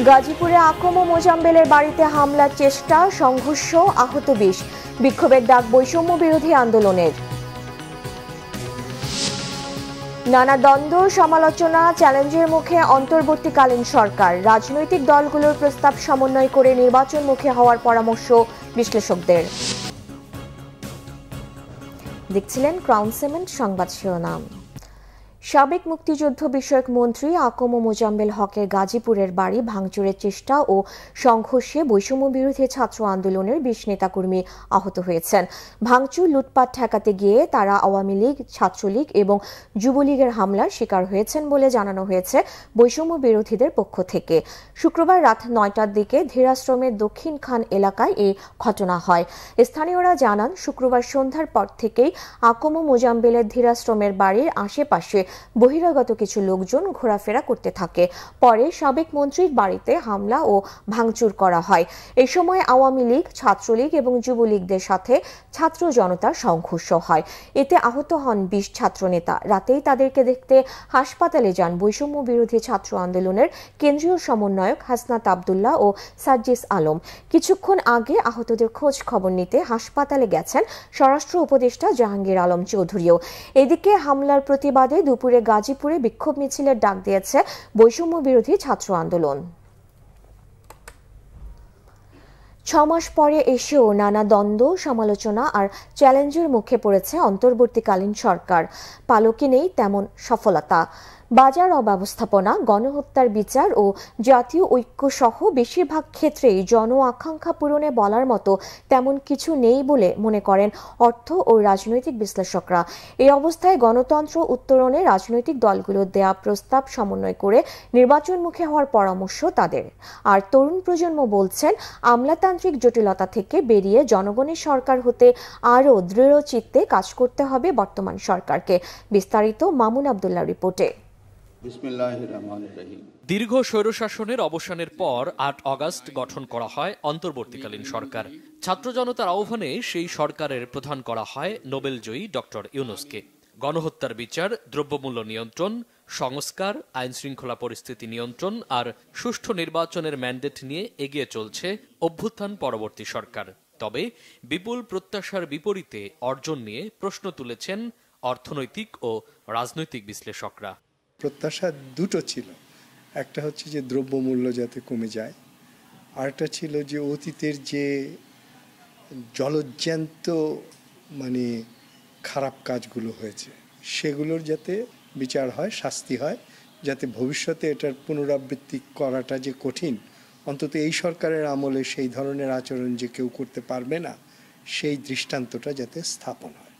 গাজীপুরে আকম ও মোজাম্বেলের বাড়িতে হামলার চেষ্টা, সংঘর্ষ, আহত 20। বিক্ষোভের ডাক বৈষম্য বিরোধী আন্দোলনের। নানা দ্বন্দ্ব, সমালোচনা, চ্যালেঞ্জের মুখে অন্তর্বর্তীকালীন সরকার। রাজনৈতিক দলগুলোর প্রস্তাব সমন্বয় করে নির্বাচনমুখী হওয়ার পরামর্শ বিশ্লেষকদের। দেখছিলেন ক্রাউন সিমেন্ট সংবাদ শিরোনাম। সাবেক মুক্তিযুদ্ধ বিষয়ক মন্ত্রী আকম ও মোজাম্মেল হকের গাজীপুরের বাড়ি ভাঙচুরের চেষ্টা ও সংঘর্ষে বৈষম্য বিরোধী ছাত্র আন্দোলনের 20 নেতাকর্মী আহত হয়েছেন। ভাঙচুর, লুটপাট ঠেকাতে গিয়ে তারা আওয়ামী লীগ, ছাত্রলীগ এবং যুবলীগের হামলার শিকার হয়েছেন বলে জানানো হয়েছে বৈষম্য বিরোধীদের পক্ষ থেকে। শুক্রবার রাত 9টার দিকে ধীরাশ্রমের দক্ষিণ খান এলাকায় এই ঘটনা হয়। স্থানীয়রা জানান, শুক্রবার সন্ধ্যার পর থেকেই আকম ও মোজাম্মেলের ধীরাশ্রমের বাড়ির আশেপাশে বহিরাগত কিছু লোকজন ঘোরাফেরা করতে থাকে। পরে সাবেক মন্ত্রীর বাড়িতে হামলা ও ভাঙচুর করা হয়। এই সময় আওয়ামী লীগ, ছাত্রলীগ এবং যুবলীগদের সাথে ছাত্র জনতার সংঘর্ষ হয়। এতে আহত হন 20 ছাত্রনেতা। রাতেই তাদেরকে দেখতে হাসপাতালে যান বৈষম্য বিরোধী ছাত্র আন্দোলনের কেন্দ্রীয় সমন্বয়ক হাসনাত আবদুল্লাহ ও সার্জিস আলম। কিছুক্ষণ আগে আহতদের খোঁজ খবর নিতে হাসপাতালে গেছেন স্বরাষ্ট্র উপদেষ্টা জাহাঙ্গীর আলম চৌধুরীও। এদিকে হামলার প্রতিবাদে দুপুরে গাজীপুরে বিক্ষোভ মিছিলের ডাক দিয়েছে বৈষম্য বিরোধী ছাত্র আন্দোলন। 6 মাস পরে এসেও নানা দ্বন্দ্ব, সমালোচনা আর চ্যালেঞ্জের মুখে পড়েছে অন্তর্বর্তীকালীন সরকার। পালকে নেই তেমন সফলতা। বাজার অব্যবস্থাপনা, গণহত্যার বিচার ও জাতীয় ঐক্য সহ বেশিরভাগ ক্ষেত্রেই জন আকাঙ্ক্ষা পূরণে বলার মতো তেমন কিছু নেই বলে মনে করেন অর্থ ও রাজনৈতিক বিশ্লেষকরা। এই অবস্থায় গণতন্ত্র উত্তরণে রাজনৈতিক দলগুলোর দেয়া প্রস্তাব সমন্বয় করে নির্বাচনমুখী হওয়ার পরামর্শ তাদের। আর তরুণ প্রজন্ম বলছেন, আমলাতান্ত্রিক জটিলতা থেকে বেরিয়ে জনগণের সরকার হতে আরও দৃঢ় চিত্তে কাজ করতে হবে বর্তমান সরকারকে। বিস্তারিত মামুন আবদুল্লাহ রিপোর্টে। দীর্ঘ স্বৈরশাসনের অবসানের পর 8 আগস্ট গঠন করা হয় অন্তর্বর্তীকালীন সরকার। ছাত্র জনতার আহ্বানে সেই সরকারের প্রধান করা হয় নোবেলজয়ী ডক্টর ইউনূসকে। গণহত্যার বিচার, দ্রব্যমূল্য নিয়ন্ত্রণ, সংস্কার, আইন শৃঙ্খলা পরিস্থিতি নিয়ন্ত্রণ আর সুষ্ঠু নির্বাচনের ম্যান্ডেট নিয়ে এগিয়ে চলছে অভ্যুত্থান পরবর্তী সরকার। তবে বিপুল প্রত্যাশার বিপরীতে অর্জন নিয়ে প্রশ্ন তুলেছেন অর্থনৈতিক ও রাজনৈতিক বিশ্লেষকরা। প্রত্যাশা দুটো ছিল, একটা হচ্ছে যে দ্রব্যমূল্য যাতে কমে যায়, আরেকটা ছিল যে অতীতের যে জলজ্যান্ত খারাপ কাজগুলো হয়েছে সেগুলোর যাতে বিচার হয়, শাস্তি হয়, যাতে ভবিষ্যতে এটার পুনরাবৃত্তি করাটা যে কঠিন, অন্তত এই সরকারের আমলে সেই ধরনের আচরণ যে কেউ করতে পারবে না সেই দৃষ্টান্তটা যাতে স্থাপন হয়।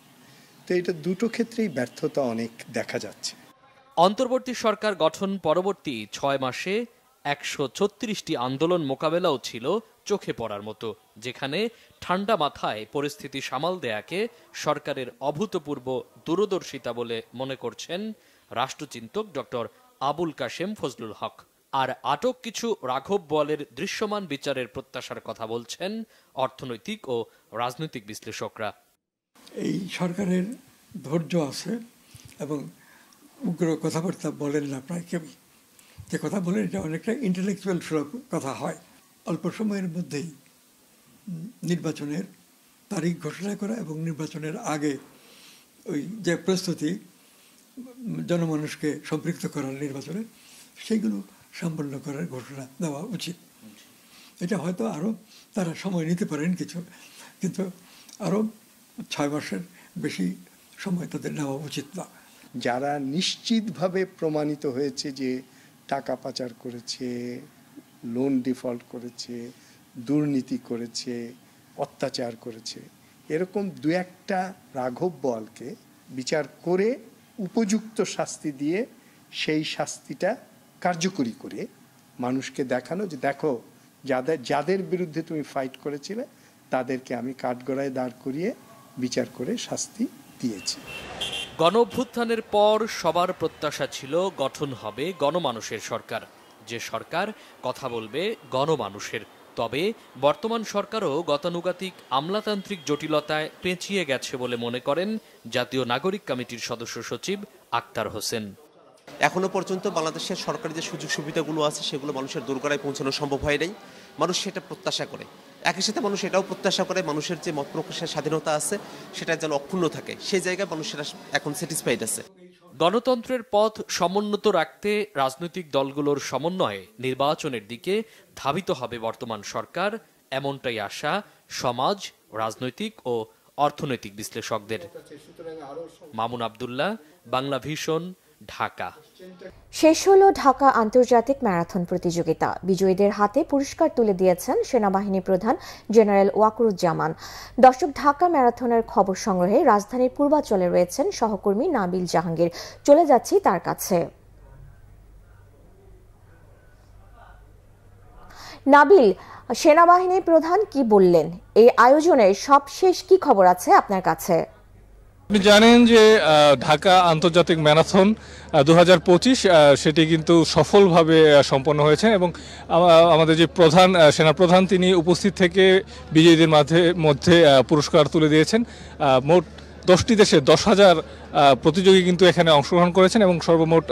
তো এটা দুটো ক্ষেত্রেই ব্যর্থতা অনেক দেখা যাচ্ছে। অন্তর্বর্তী সরকার গঠন পরবর্তী 6 মাসে 136টি আন্দোলন মোকাবেলাও ছিল চোখে পড়ার মতো, যেখানে ঠান্ডা মাথায় পরিস্থিতি সামাল দেয়াকে সরকারের অভূতপূর্ব দূরদর্শিতা বলে মনে করছেন রাষ্ট্রচিন্তক ডক্টর আবুল কাশেম ফজলুল হক। আর আটক কিছু রাঘব বোয়ালের দৃশ্যমান বিচারের প্রত্যাশার কথা বলছেন অর্থনৈতিক ও রাজনৈতিক বিশ্লেষকরা। এই সরকারের ধৈর্য আছে এবং উগ্র কথাবার্তা বলেন না প্রায় কেউই। যে কথা বলেন এটা অনেকটা ইন্টেলেকচুয়াল কথা হয়। অল্প সময়ের মধ্যেই নির্বাচনের তারিখ ঘোষণা করা এবং নির্বাচনের আগে ওই যে প্রস্তুতি জনমানুষকে সম্পৃক্ত করার নির্বাচনে, সেইগুলো সম্পন্ন করার ঘোষণা দেওয়া উচিত। এটা হয়তো আরও তারা সময় নিতে পারেন কিছু, কিন্তু আরও 6 মাসের বেশি সময় তাদের নেওয়া উচিত না। যারা নিশ্চিতভাবে প্রমাণিত হয়েছে যে টাকা পাচার করেছে, লোন ডিফল্ট করেছে, দুর্নীতি করেছে, অত্যাচার করেছে, এরকম 2-1টা রাঘব বোয়ালকে বিচার করে উপযুক্ত শাস্তি দিয়ে সেই শাস্তিটা কার্যকরী করে মানুষকে দেখানো যে দেখো যাদের বিরুদ্ধে তুমি ফাইট করেছিলে তাদেরকে আমি কাঠগড়ায় দাঁড় করিয়ে বিচার করে শাস্তি দিয়েছি। গণঅভ্যুত্থানের পর সবার প্রত্যাশা ছিল গঠন হবে গণমানুষের সরকার, যে সরকার কথা বলবে গণমানুষের। তবে বর্তমান সরকারও গতানুগতিক আমলাতান্ত্রিক জটিলতায় পেঁচিয়ে গেছে বলে মনে করেন জাতীয় নাগরিক কমিটির সদস্য সচিব আক্তার হোসেন। এখনো পর্যন্ত বাংলাদেশের সরকারি যে সুযোগ সুবিধাগুলো আছে সেগুলো মানুষের দোরগোড়ায় পৌঁছানো সম্ভব হয় নাই। মানুষ সেটা প্রত্যাশা করে, একই সাথে মানুষ এটাও প্রত্যাশা করে মানুষের যে মত প্রকাশের স্বাধীনতা আছে সেটা যেন অক্ষুণ্ণ থাকে, সেই জায়গায় মানুষেরা এখন স্যাটিসফাইড আছে। গণতন্ত্রের পথ সমুন্নত রাখতে রাজনৈতিক দলগুলোর সমন্বয়ে নির্বাচনের দিকে ধাবিত হবে বর্তমান সরকার, এমনটাই আশা সমাজ, রাজনৈতিক ও অর্থনৈতিক বিশ্লেষকদের। মামুন আব্দুল্লাহ, বাংলা ভিশন, ঢাকা। শেষ হলো ঢাকা আন্তর্জাতিক ম্যারাথন প্রতিযোগিতা। বিজয়ীদের হাতে পুরস্কার তুলে দিয়েছেন সেনাবাহিনী প্রধান জেনারেল ওয়াকরুজ্জামান। দর্শক, ঢাকা ম্যারাথনের খবর সংগ্রহে রাজধানীর পূর্বাঞ্চলে রয়েছেন সহকর্মী নাবিল জাহাঙ্গীর। চলে যাচ্ছি তার কাছে। নাবিল, সেনাবাহিনী প্রধান কি বললেন? এই আয়োজনের সবশেষ কি খবর আছে আপনার কাছে? আপনি জানেন যে ঢাকা আন্তর্জাতিক ম্যারাথন 2025 সেটি কিন্তু সফলভাবে সম্পন্ন হয়েছে এবং আমাদের যে সেনাপ্রধান তিনি উপস্থিত থেকে বিজয়ীদের মধ্যে পুরস্কার তুলে দিয়েছেন। মোট 10টি দেশে 10,000 প্রতিযোগী কিন্তু এখানে অংশগ্রহণ করেছেন এবং সর্বমোট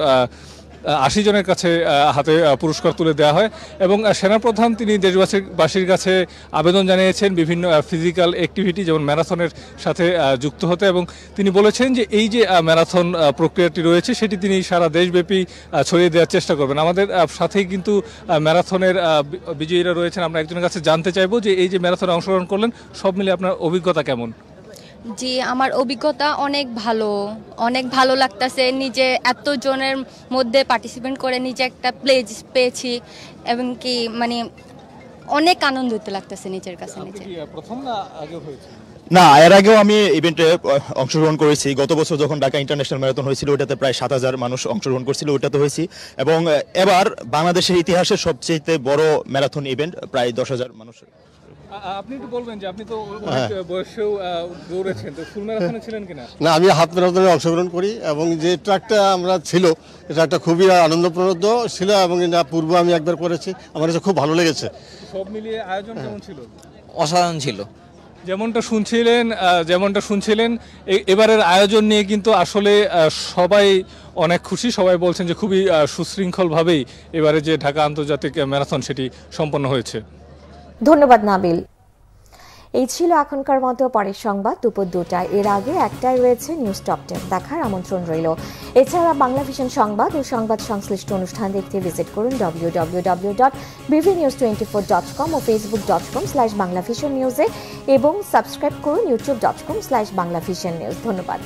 80 জনের কাছে হাতে পুরস্কার তুলে দেওয়া হয় এবং সেনাপ্রধান তিনি দেশবাসীর কাছে আবেদন জানিয়েছেন বিভিন্ন ফিজিক্যাল অ্যাক্টিভিটি যেমন ম্যারাথনের সাথে যুক্ত হতে, এবং তিনি বলেছেন যে এই যে ম্যারাথন প্রক্রিয়াটি রয়েছে সেটি তিনি সারা দেশব্যাপী ছড়িয়ে দেওয়ার চেষ্টা করবেন। আমাদের সাথেই কিন্তু ম্যারাথনের বিজয়ীরা রয়েছেন। আমরা একজনের কাছে জানতে চাইবো যে এই যে ম্যারাথনে অংশগ্রহণ করলেন সব মিলে আপনার অভিজ্ঞতা কেমন? জি, আমার অভিজ্ঞতা অনেক ভালো লাগতেছে। নিজে এতজনের মধ্যে পার্টিসিপেট করে নিজে একটা প্লেজ পেয়েছি এবং কি মানে অনেক আনন্দিত লাগতেছে নিজের কাছে। প্রথম না আগে হয়েছে? না, এর আগেও আমি ইভেন্টে অংশগ্রহণ করেছি। গত বছর যখন ঢাকা ইন্টারন্যাশনাল ম্যারাথন হয়েছিল ওইটাতে প্রায় 7,000 মানুষ অংশগ্রহণ করছিল, ওইটাতে হয়েছি। এবং এবার বাংলাদেশের ইতিহাসের সবচেয়ে বড় ম্যারাথন ইভেন্ট, প্রায় 10,000 মানুষ। আপনি একটু বলবেন যে আপনি তো অনেক বয়সেও দৌড়েছেন, তো ফুল ম্যারাথনে ছিলেন কিনা? না, আমি হাফ ম্যারাথনে অংশগ্রহণ করি এবং যে ট্র্যাকটা আমরা ছিল এটা একটা খুবই আনন্দপ্রদ ছিল এবং এটা পূর্বে আমি একবার করেছি, আমার কাছে খুব ভালো লেগেছে। সব মিলিয়ে আয়োজন কেমন ছিল? অসাধারণ ছিল। যেমনটা শুনছিলেন এবারের আয়োজন নিয়ে কিন্তু আসলে সবাই অনেক খুশি। সবাই বলছেন যে খুবই সুশৃঙ্খলভাবেই এবারে যে ঢাকা আন্তর্জাতিক ম্যারাথন সেটি সম্পন্ন হয়েছে। ধন্যবাদ নাবিল। এই ছিল এখনকার মতো। পরের সংবাদ দুপুর 2টায়। এর আগে একটাই রয়েছে নিউজ টপ 10 দেখার আমন্ত্রণ রইল। এছাড়া বাংলা ভিশন সংবাদ ও সংবাদ সংশ্লিষ্ট অনুষ্ঠান দেখতে ভিজিট করুন www.bvnews24.com ও facebook.com/banglavisionnews এবং সাবস্ক্রাইব করুন youtube.com/banglavisionnews। ধন্যবাদ।